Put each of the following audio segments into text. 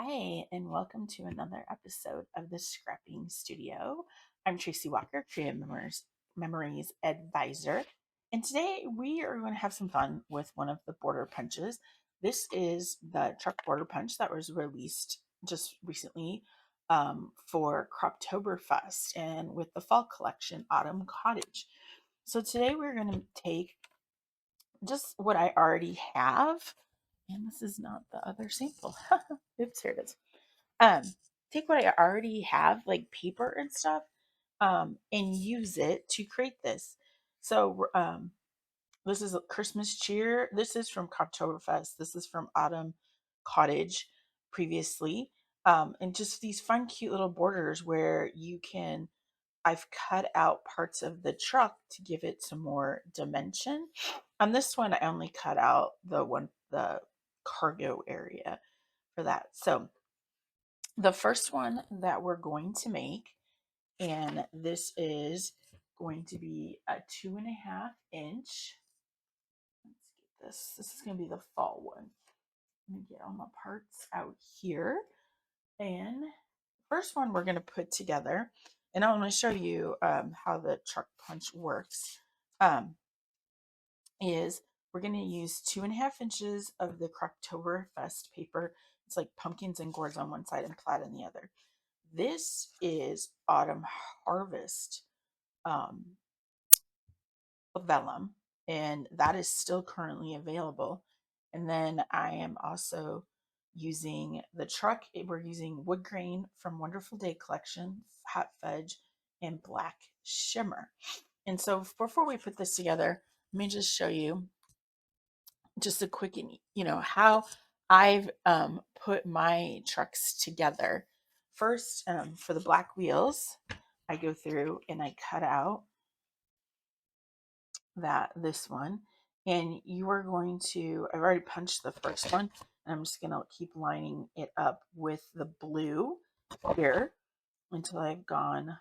Hi, and welcome to another episode of the Scrapping Studio. I'm Tracy Walker, Creative Memories Advisor, and today we are going to have some fun with one of the border punches. This is the truck border punch that was released just recently for Croptoberfest and with the fall collection, Autumn Cottage. So today we're going to take just what I already have, and this is not the other sample. Oops, here it is. um Take what I already have, like paper and stuff, and use it to create this. So this is a Christmas cheer. This is from Croptoberfest. This is from Autumn Cottage previously. And just these fun cute little borders where you can, I've cut out parts of the truck to give it some more dimension. On this one I only cut out the cargo area for that. So the first one that we're going to make, and this is going to be a 2.5 inch. Let's get this. This is going to be the fall one. Let me get all my parts out here. And first one we're going to put together, and I want to show you how the truck punch works. Is we're going to use 2.5 inches of the Croptoberfest paper. It's like pumpkins and gourds on one side and plaid on the other. This is Autumn Harvest um, vellum, and that is still currently available. And then I am also using the truck. We're using wood grain from Wonderful Day Collection, Hot Fudge, and Black Shimmer. And so before we put this together, let me just show you just a quick, how I've put my trucks together. First, for the black wheels, I go through and I cut out this one, and you are going to, I've already punched the first one, and I'm just going to keep lining it up with the blue here until I've gone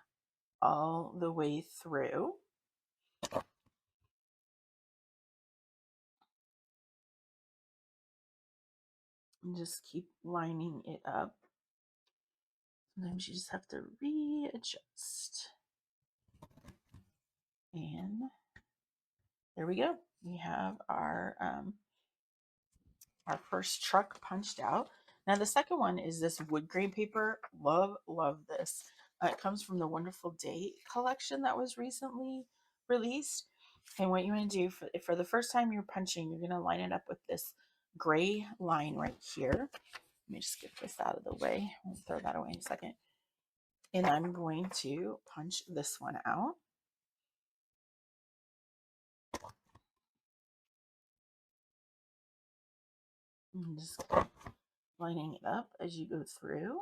all the way through. And just keep lining it up. Sometimes you just have to readjust. And there we go. We have our first truck punched out. Now the second one is this wood grain paper. Love this. It comes from the Wonderful Day collection that was recently released. And what you want to do for the first time you're punching, you're going to line it up with this gray line right here. Let me just get this out of the way. I'll throw that away in a second. And I'm going to punch this one out. And just lining it up as you go through.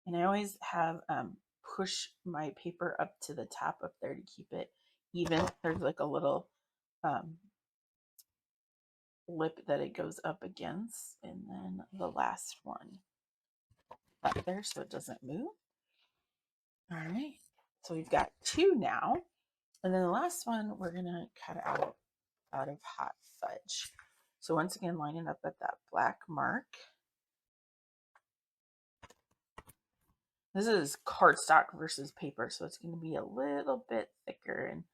And I always have push my paper up to the top up there to keep it even. There's like a little lip that it goes up against, and then the last one up there so it doesn't move. All right, so we've got two now, and then the last one we're gonna cut out of Hot Fudge. So once again, line it up at that black mark. This is cardstock versus paper, so it's going to be a little bit thicker and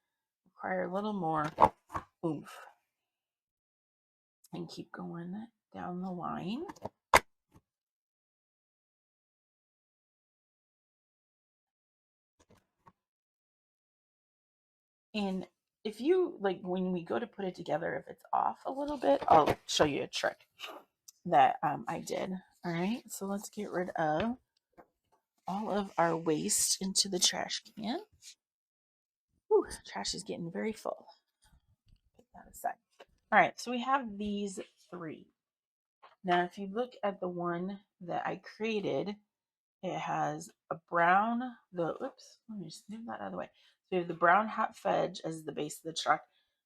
require a little more oomph. And keep going down the line. And if you, like, when we go to put it together, if it's off a little bit, I'll show you a trick that I did. All right, so let's get rid of all of our waste into the trash can. Ooh, trash is getting very full. Put that aside. All right, so we have these three. Now, if you look at the one that I created, it has a brown, oops, let me just move that out of the way. So we have the brown Hot Fudge as the base of the truck.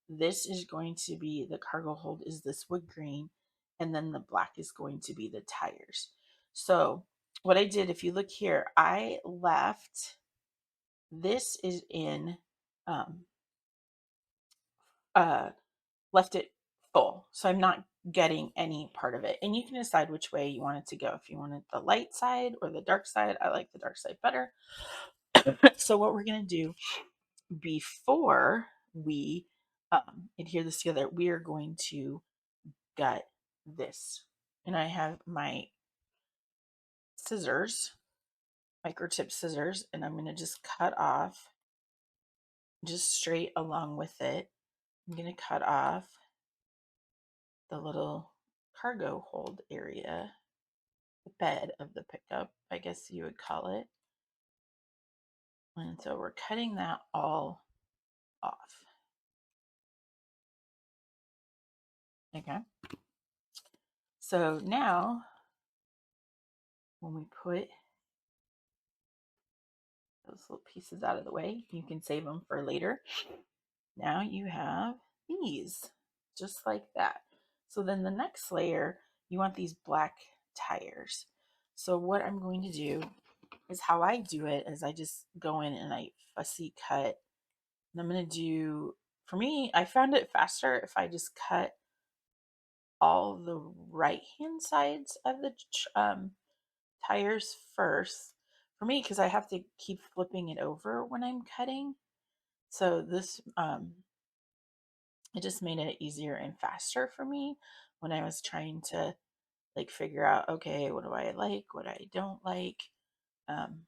This is going to be, the cargo hold is this wood grain, and then the black is going to be the tires. So what I did, if you look here, I left, this is in, left it full. So I'm not getting any part of it. And you can decide which way you want it to go. If you want it the light side or the dark side, I like the dark side better. So what we're going to do before we adhere this together, we are going to gut this. And I have my scissors, microtip scissors, and I'm going to just cut off just straight along with it. I'm going to cut off the little cargo hold area, the bed of the pickup, I guess you would call it. And so we're cutting that all off. Okay. So now when we put those little pieces out of the way, you can save them for later. Now you have these, just like that. So then the next layer, you want these black tires. So what I'm going to do is how I do it is I just go in and I fussy cut. And I'm going to do, for me, I found it faster if I just cut all the right hand sides of the tires first. For me, because I have to keep flipping it over when I'm cutting. So this, it just made it easier and faster for me when I was trying to like figure out, okay, what do I like, what I don't like, um,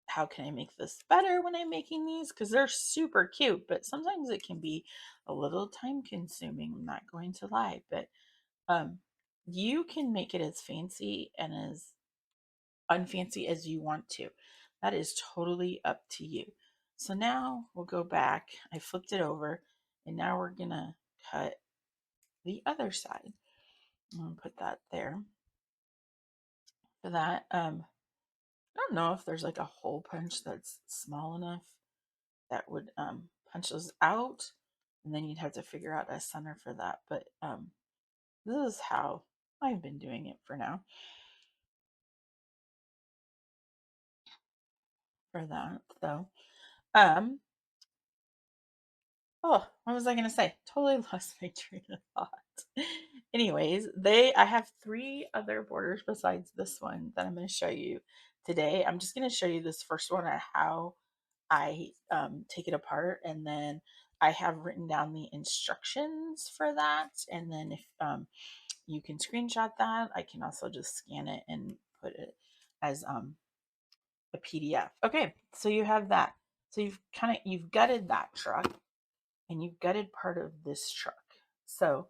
how can I make this better when I'm making these? Because they're super cute, but sometimes it can be a little time consuming. I'm not going to lie, but um, you can make it as fancy and as unfancy as you want to. That is totally up to you. So now we'll go back. I flipped it over, and now we're gonna cut the other side. I'm gonna put that there. For that, I don't know if there's like a hole punch that's small enough that would punch those out, and then you'd have to figure out a center for that. But this is how I've been doing it for now. For that, though. Um, Oh, what was I gonna say? Totally lost my train of thought. Anyways, I have three other borders besides this one that I'm gonna show you today. I'm just gonna show you this first one on how I take it apart, and then I have written down the instructions for that. And then if you can screenshot that, I can also just scan it and put it as a PDF. Okay, so you have that. So you've gutted that truck and you've gutted part of this truck. So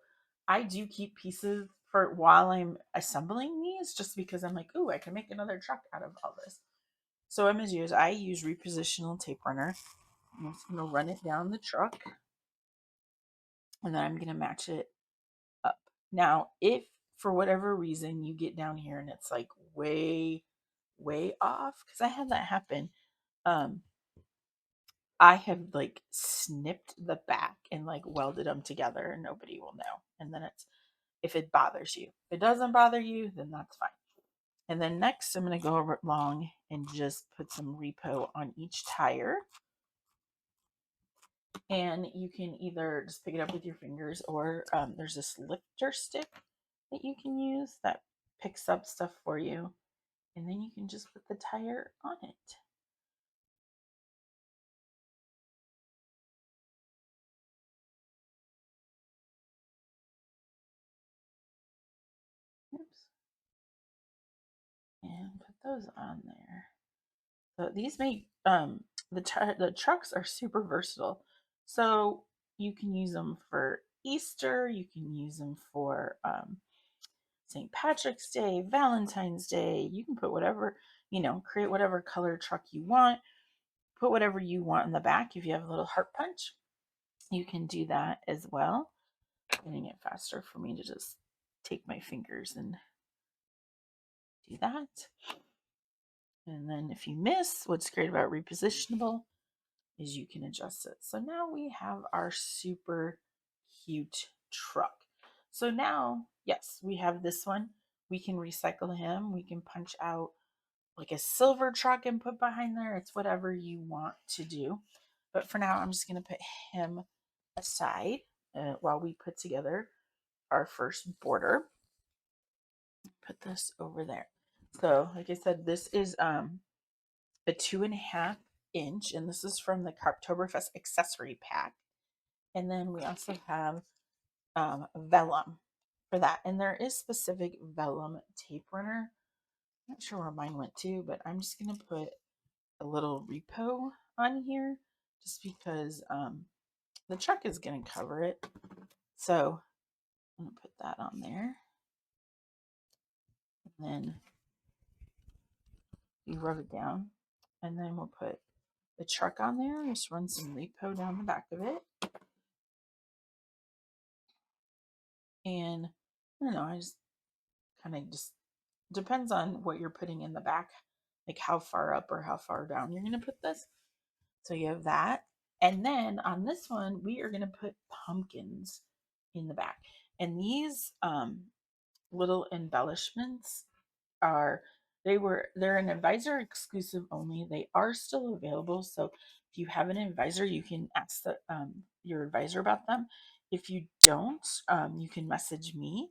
I do keep pieces for while I'm assembling these just because I'm like, ooh, I can make another truck out of all this. So what I'm going to do is I use repositional tape runner. I'm just going to run it down the truck and then I'm going to match it up. Now, if for whatever reason you get down here and it's like way, way off, because I had that happen. I have like snipped the back and like welded them together and nobody will know. And then it's if it bothers you. If it doesn't bother you, then that's fine. And then next, I'm going to go along and just put some repo on each tire. And you can either just pick it up with your fingers or there's this lifter stick that you can use that picks up stuff for you. And then you can just put the tire on it. Oops. And put those on there. So these make the trucks are super versatile. So you can use them for Easter, you can use them for St. Patrick's Day, Valentine's Day. You can put whatever, create whatever color truck you want, put whatever you want in the back. If you have a little heart punch, you can do that as well. Getting it faster for me to just take my fingers and do that. And then if you miss, what's great about repositionable is you can adjust it. So now we have our super cute truck. So now, yes, we have this one. We can recycle him. We can punch out like a silver truck and put behind there. It's whatever you want to do. But for now, I'm just going to put him aside while we put together our first border. Put this over there. So like I said, this is a 2.5 inch, and this is from the Croptoberfest accessory pack. And then we also have vellum for that. And there is specific vellum tape runner. I'm not sure where mine went to, but I'm just going to put a little repo on here just because the truck is going to cover it. So I'm going to put that on there. And then you rub it down. And then we'll put the truck on there. Just run some repo down the back of it. And I don't know, I just kind of just depends on what you're putting in the back, like how far up or how far down you're going to put this. So you have that. And then on this one, we are going to put pumpkins in the back. And these little embellishments are they're an advisor exclusive only. They are still available. So if you have an advisor, you can ask your advisor about them. If you don't, you can message me.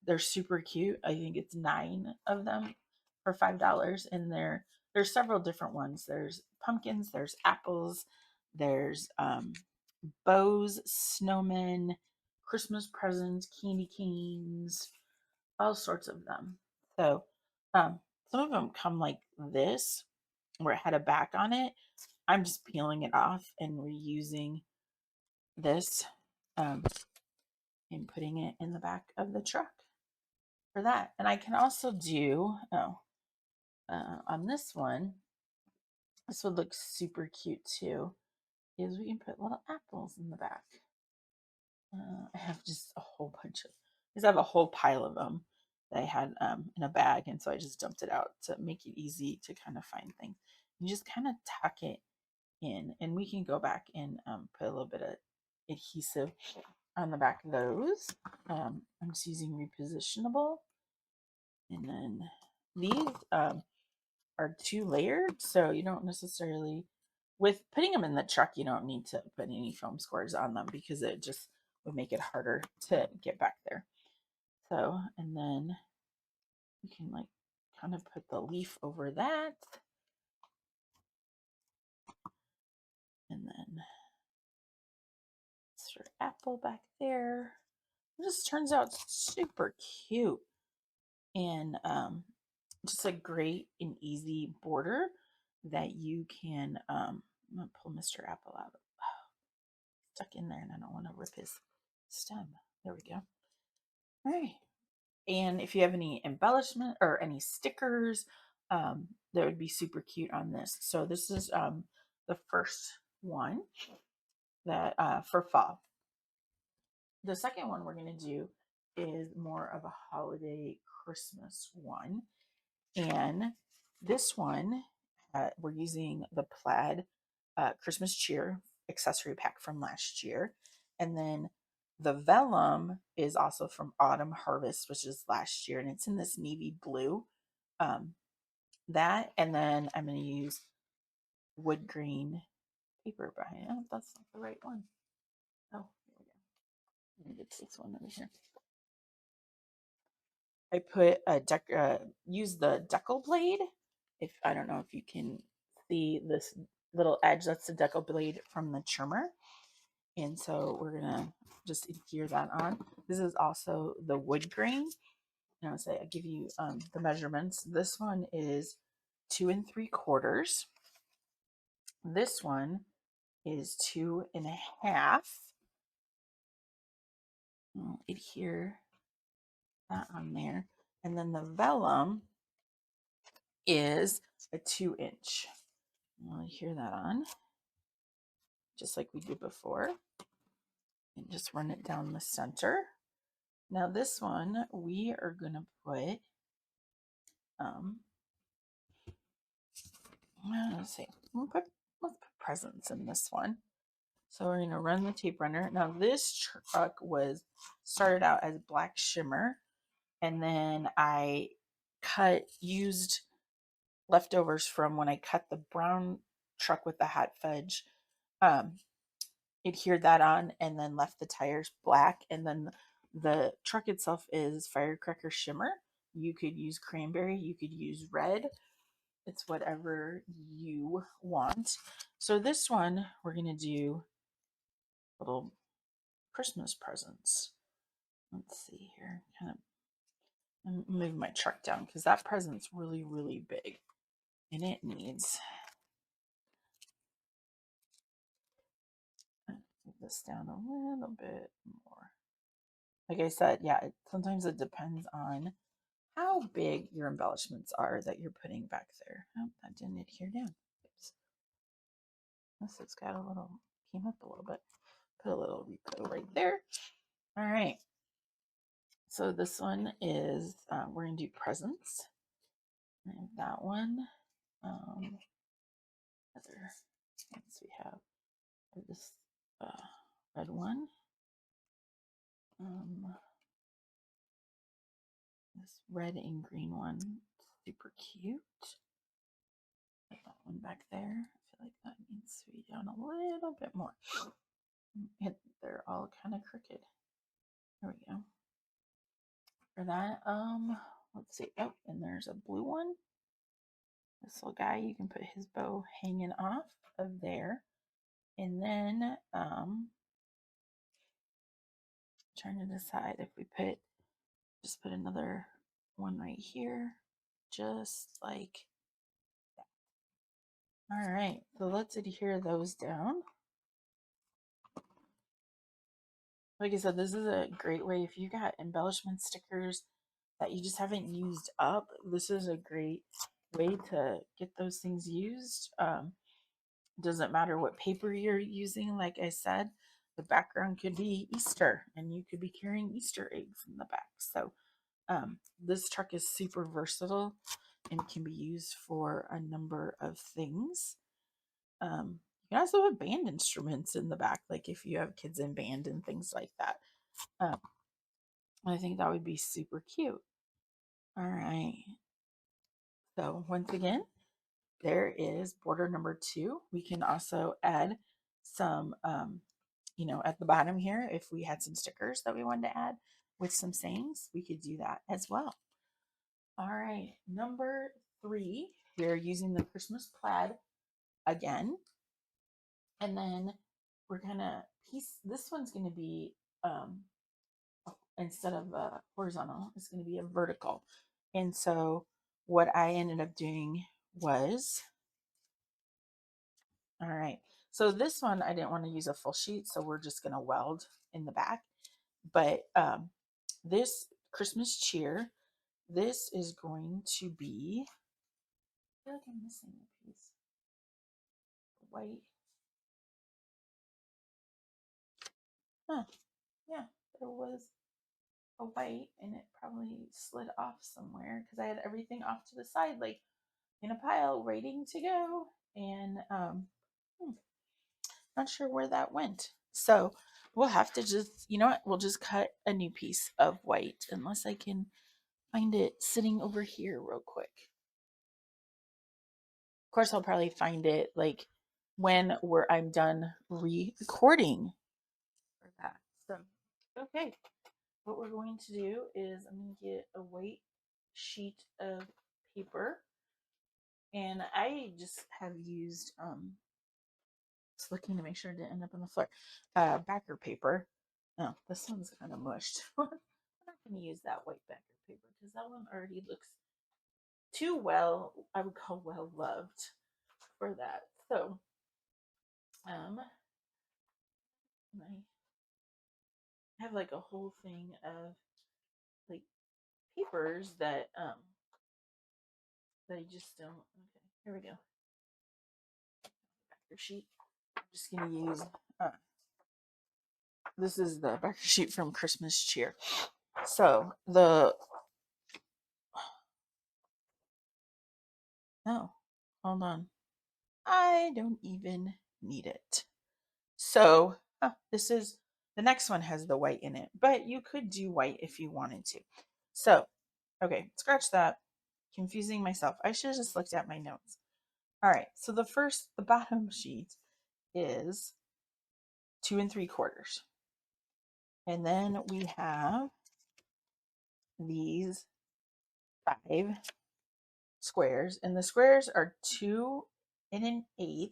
They're super cute. I think it's 9 of them for $5, and there's several different ones. There's pumpkins, there's apples, there's bows, snowmen, Christmas presents, candy canes, all sorts of them. So um, some of them come like this, where it had a back on it. I'm just peeling it off and reusing this and putting it in the back of the truck for that. And I can also do, on this one, this would look super cute too, is we can put little apples in the back. I have just a whole bunch of, because I have a whole pile of them that I had in a bag. And so I just dumped it out to make it easy to kind of find things. You just kind of tuck it in, and we can go back and put a little bit of adhesive on the back of those. I'm just using repositionable. And then these are 2 layered, so you don't necessarily, with putting them in the truck, you don't need to put any foam squares on them because it just would make it harder to get back there. So, and then you can like kind of put the leaf over that. And then it's your apple back there. It just turns out super cute. And just a great and easy border that you can I'm gonna pull Mr. Apple out. Stuck in there and I don't want to rip his stem. There we go. All right. And if you have any embellishment or any stickers, that would be super cute on this. So this is the first one that for fall. The second one we're going to do is more of a holiday Christmas one. And this one, we're using the plaid Christmas cheer accessory pack from last year. And then the vellum is also from Autumn Harvest, which is last year. And it's in this navy blue. That, and then I'm going to use wood green paper behind it. Oh, that's not the right one. Oh, here we go. Let me get this one over here. I put use the decal blade. If I don't know if you can see this little edge, that's the decal blade from the Shimmer. And so we're gonna just adhere that on. This is also the wood grain. And I'll say I give you the measurements. This one is 2 3/4. This one is 2 1/2. I'll adhere that on there. And then the vellum is a 2 inch. I'll adhere that on just like we did before. And just run it down the center. Now this one we are gonna put let's see, let's put presents in this one. So we're gonna run the tape runner. Now this truck was started out as black shimmer, and then I used leftovers from when I cut the brown truck with the hot fudge, adhered that on, and then left the tires black, and then The truck itself is Firecracker Shimmer. You could use cranberry, you could use red. It's whatever you want. So this one, we're going to do little Christmas presents. Let's see here. Kind of move my truck down because that present's really, really big. And it needs, move this down a little bit more. Like I said, yeah, sometimes it depends on how big your embellishments are that you're putting back there. Oh, that didn't adhere down. Oops. This has got a little, came up a little bit. Put a little repo right there. All right. So this one is, we're going to do presents. I have that one. Other ones we have this red one. This red and green one, super cute. Put that one back there. I feel like that needs to be down a little bit more. They're all kind of crooked. There we go. For that, let's see. Oh, and there's a blue one. This little guy, you can put his bow hanging off of there. And then, trying to decide if we just put another one right here, just like that. All right, so let's adhere those down. Like I said, this is a great way if you got embellishment stickers that you just haven't used up. This is a great way to get those things used. Doesn't matter what paper you're using. Like I said, the background could be Easter and you could be carrying Easter eggs in the back. So this truck is super versatile and can be used for a number of things. You can also have band instruments in the back, like if you have kids in band and things like that. I think that would be super cute. All right. So once again, there is border number 2. We can also add some, at the bottom here, if we had some stickers that we wanted to add with some sayings, we could do that as well. All right, number 3, we're using the Christmas plaid again. And then we're gonna this one's gonna be, instead of horizontal, it's gonna be a vertical. And so what I ended up doing was, all right, so this one, I didn't want to use a full sheet, so we're just gonna weld in the back. But this Christmas cheer, this is going to be, I feel like I'm missing a piece. White. Huh. Yeah, there was a white and it probably slid off somewhere because I had everything off to the side, like in a pile, waiting to go. And not sure where that went. So we'll have to just, you know what? We'll just cut a new piece of white unless I can find it sitting over here real quick. Of course, I'll probably find it like when I'm done recording for that. So, okay. What we're going to do is I'm going to get a white sheet of paper, and I just have used just looking to make sure it didn't end up on the floor, backer paper. No, this one's kind of mushed. I'm not going to use that white backer paper because that one already looks too well, I would call well loved for that. So I have like a whole thing of like papers that I just don't. Okay, here we go. Backer sheet. I'm just gonna use. This is the backer sheet from Christmas Cheer. So no, hold on. I don't even need it. So this is the next one has the white in it, but you could do white if you wanted to. So okay, scratch that. Confusing myself. I should have just looked at my notes. All right, so the bottom sheet is 2 3/4. And then we have these 5 squares, and the squares are 2 1/8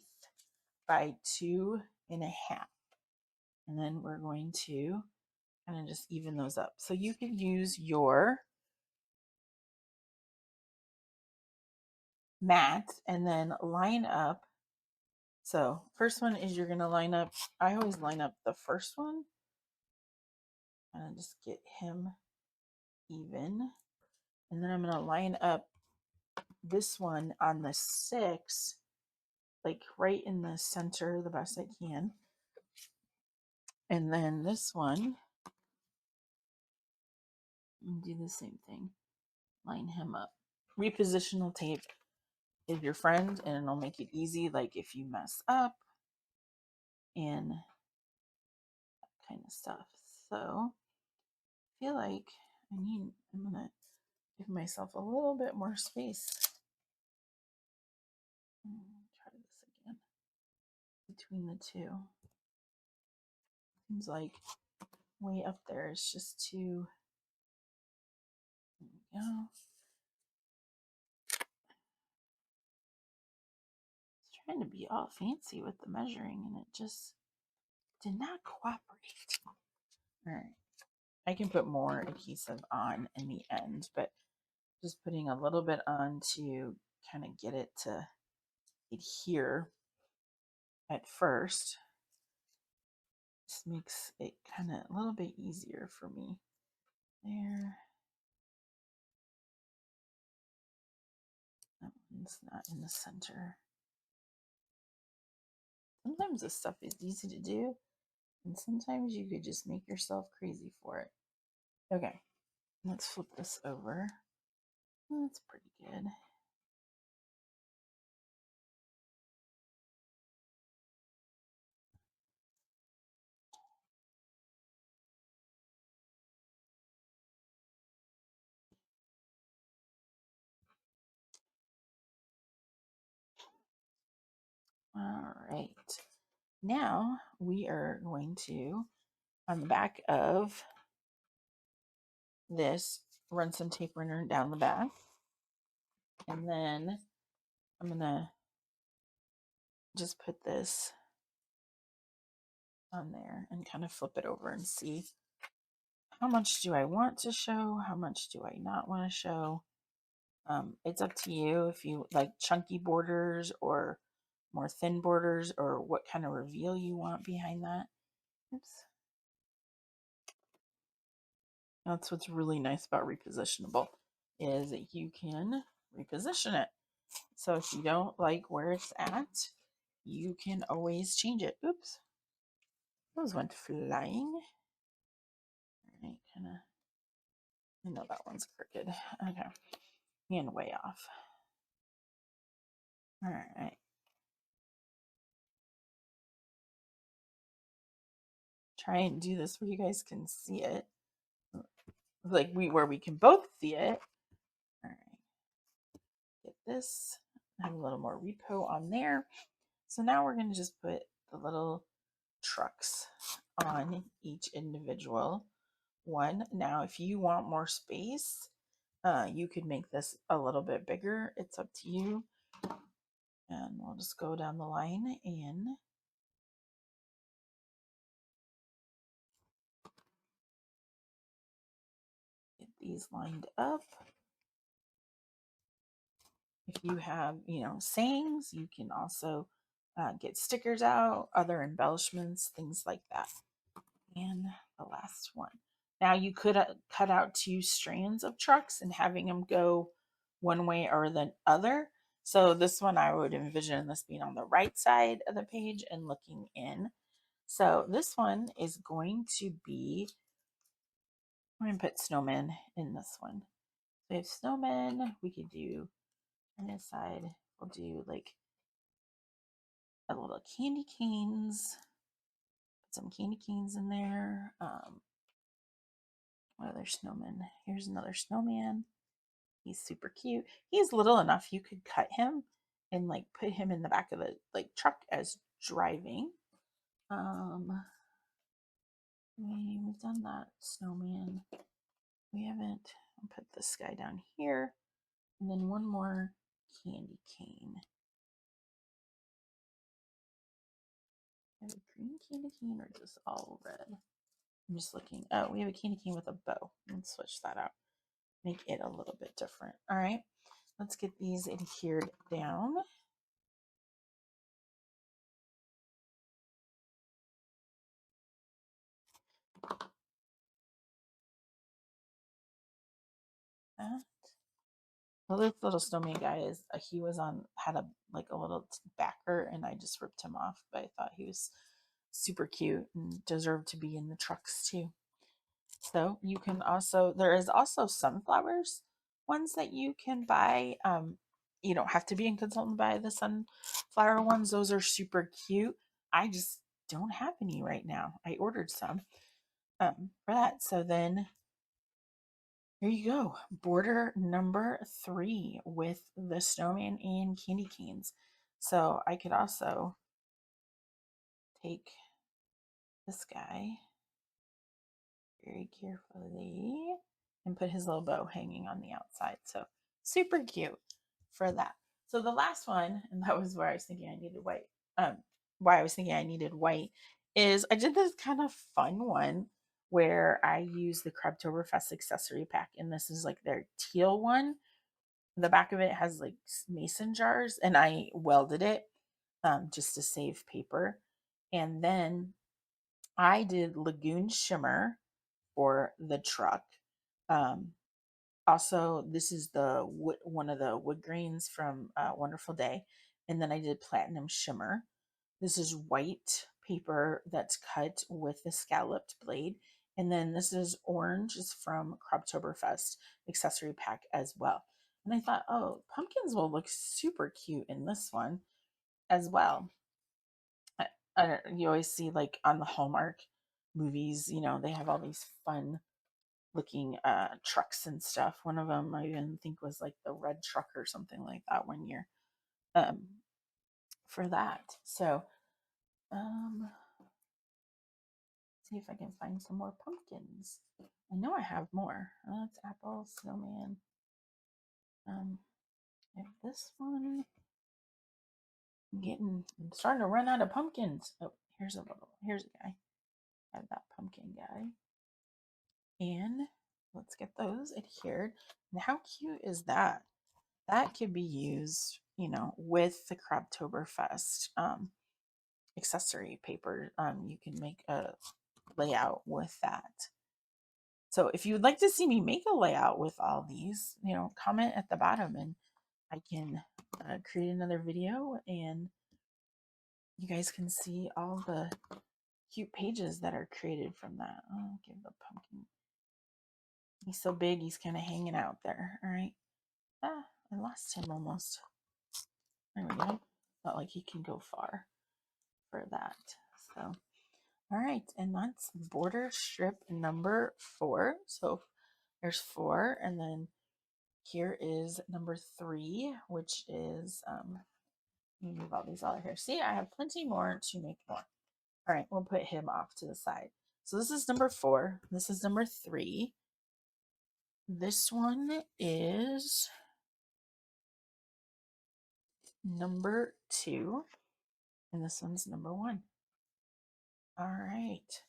by 2 1/2. And then we're going to kind of just even those up. So you can use your mat and then line up. So first one is you're going to line up, I always line up the first one and just get him even. And then I'm going to line up this one on the 6, like right in the center the best I can. And then this one, do the same thing. Line him up. Repositional tape is your friend and it'll make it easy, like if you mess up and that kind of stuff. So I feel like I'm gonna give myself a little bit more space. Try this again. Between the two. Seems like way up there is just too. There we go. Trying to be all fancy with the measuring and it just did not cooperate. All right. I can put more adhesive on in the end, but just putting a little bit on to kind of get it to adhere at first. Just makes it kind of a little bit easier for me. There. That one's not in the center. Sometimes this stuff is easy to do, and sometimes you could just make yourself crazy for it. Okay, let's flip this over. That's pretty good. All right. Now we are going to, on the back of this, run some tape runner down the back. And then I'm going to just put this on there and kind of flip it over and see how much do I want to show? How much do I not want to show? It's up to you if you like chunky borders or more thin borders or what kind of reveal you want behind that. Oops. That's what's really nice about repositionable is that you can reposition it. So if you don't like where it's at, you can always change it. Oops. Those went flying. All right, kind of. I know that one's crooked. Okay. And way off. All right. Try and do this where you guys can see it. Like where we can both see it. All right. Get this. Have a little more repo on there. So now we're going to just put the little trucks on each individual one. Now, if you want more space, you could make this a little bit bigger. It's up to you. And we'll just go down the line and get these lined up. If you have, sayings, you can also get stickers out, other embellishments, things like that. And the last one. Now you could cut out 2 strands of trucks and having them go one way or the other. So this one, I would envision this being on the right side of the page and looking in. So this one is going to be, I'm going to put snowmen in this one. So we have snowmen. We could do on this side. We'll do like a little candy canes. Put some candy canes in there. What other snowman? Here's another snowman. He's super cute. He's little enough you could cut him and like put him in the back of the truck as driving. We we've done that snowman. We haven't. I'll put this guy down here. And then one more candy cane. Have a green candy cane or just all red? I'm just looking. Oh, we have a candy cane with a bow. Let's switch that out. Make it a little bit different. All right. Let's get these adhered down. That. Well, this little snowman guy is he was on had a like a little backer, and I just ripped him off. But I thought he was super cute and deserved to be in the trucks too. So you can also there is also sunflowers ones that you can buy. You don't have to be in consultant to buy the sunflower ones. Those are super cute. I just don't have any right now. I ordered some for that. So then here you go. Border number 3 with the snowman and candy canes. So I could also take this guy very carefully and put his little bow hanging on the outside. So super cute for that. So the last one, and that was where I was thinking I needed white. Why I was thinking I needed white is I did this kind of fun one where I use the Croptoberfest accessory pack, and this is like their teal one. The back of it has like mason jars, and I welded it just to save paper. And then I did Lagoon Shimmer for the truck. Um, Also, this is the wood, one of the wood grains from Wonderful Day. And then I did Platinum Shimmer. This is white paper that's cut with the scalloped blade. And then this is orange, is from Croptoberfest accessory pack as well. And I thought, oh, pumpkins will look super cute in this one as well. You always see like on the Hallmark movies, they have all these fun looking trucks and stuff. One of them I even think was like the red truck or something like that one year um, for that. So see if I can find some more pumpkins. I know I have more. That's apple, snowman. I have this one. I'm starting to run out of pumpkins. Oh, here's a guy. I have that pumpkin guy. And let's get those adhered. And how cute is that? That could be used, with the Croptoberfest accessory paper. You can make a layout with that. So if you would like to see me make a layout with all these, comment at the bottom and I can create another video and you guys can see all the cute pages that are created from that. I'll give the pumpkin. He's so big, he's kind of hanging out there. All right. I lost him almost. There we go. Not like he can go far for that. So, all right. And that's border strip number 4. So there's 4. And then here is number 3, which is, let me move all these out of here. See, I have plenty more to make more. All right. We'll put him off to the side. So this is number 4. This is number 3. This one is number 2. And this one's number 1. All right.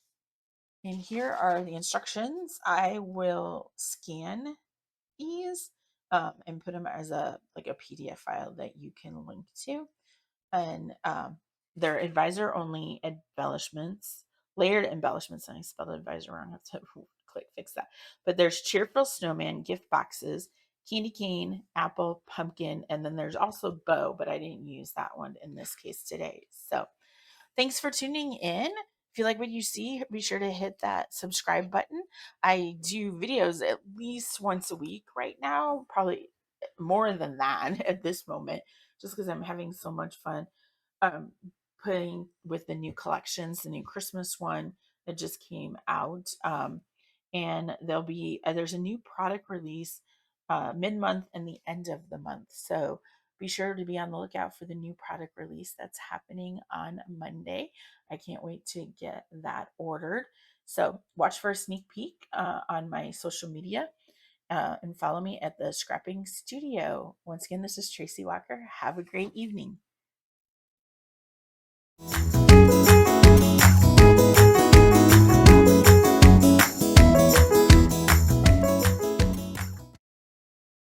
And here are the instructions. I will scan these and put them as a PDF file that you can link to. And they're advisor only embellishments, layered embellishments. And I spelled advisor wrong. I have to fix that. But there's cheerful snowman gift boxes, candy cane, apple, pumpkin, and then there's also bow, but I didn't use that one in this case today. So thanks for tuning in. If you like what you see, be sure to hit that subscribe button. I do videos at least once a week right now, probably more than that at this moment, just because I'm having so much fun um, putting with the new collections, the new Christmas one that just came out. And there's a new product release mid-month and the end of the month. So be sure to be on the lookout for the new product release that's happening on Monday. I can't wait to get that ordered. So watch for a sneak peek on my social media and follow me at the Scrapping Studio. Once again, this is Tracy Walker. Have a great evening.